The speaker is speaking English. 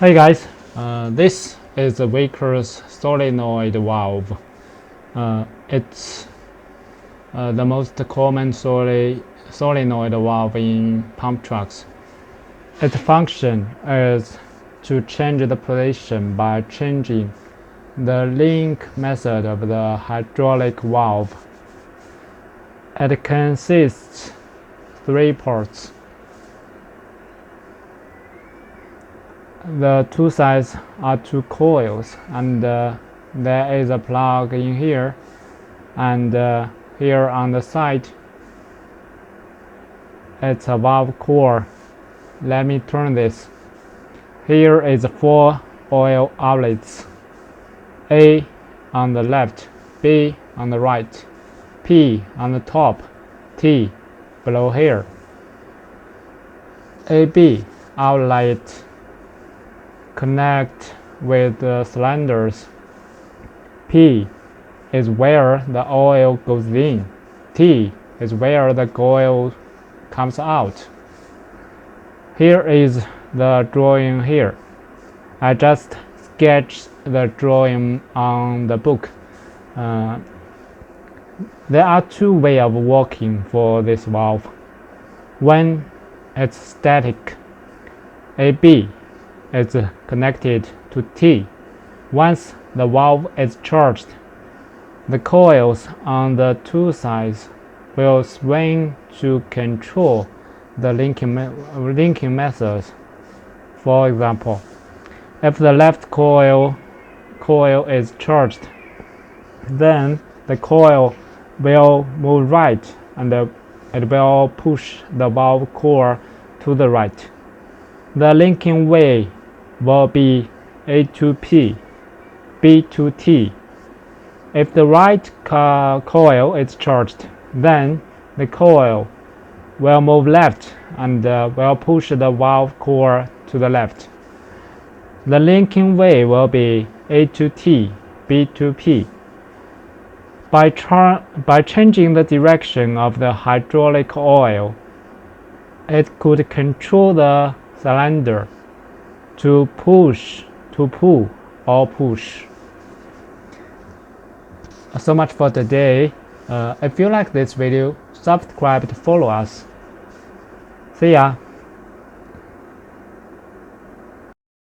Hey guys, this is the Vickers solenoid valve. It's the most common solenoid valve in pump trucks. Its function is to change the position by changing the link method of the hydraulic valve. It consists of 3 parts. The two sides are 2 coils, and there is a plug in here, and here on the side it's a valve core. Let me turn this. Here is 4 oil outlets, A on the left, B on the right, P on the top, T below here. AB outlet connect with the cylinders. P is where the oil goes in. T is where the oil comes out. Here is the drawing here. I just sketched the drawing on the book. There are 2 ways of working for this valve. When it's static, AB is connected to T. Once the valve is charged, the coils on the 2 sides will swing to control the linking methods. For example, if the left coil is charged, then the coil will move right and it will push the valve core to the right. The linking way will be A to P, B to T. If the right coil is charged, then the coil will move left and will push the valve core to the left. The linking way will be A to T, B to P. By changing the direction of the hydraulic oil, it could control the cylinder to push, to pull, or push. So much for today. If you like this video, subscribe to follow us. See ya.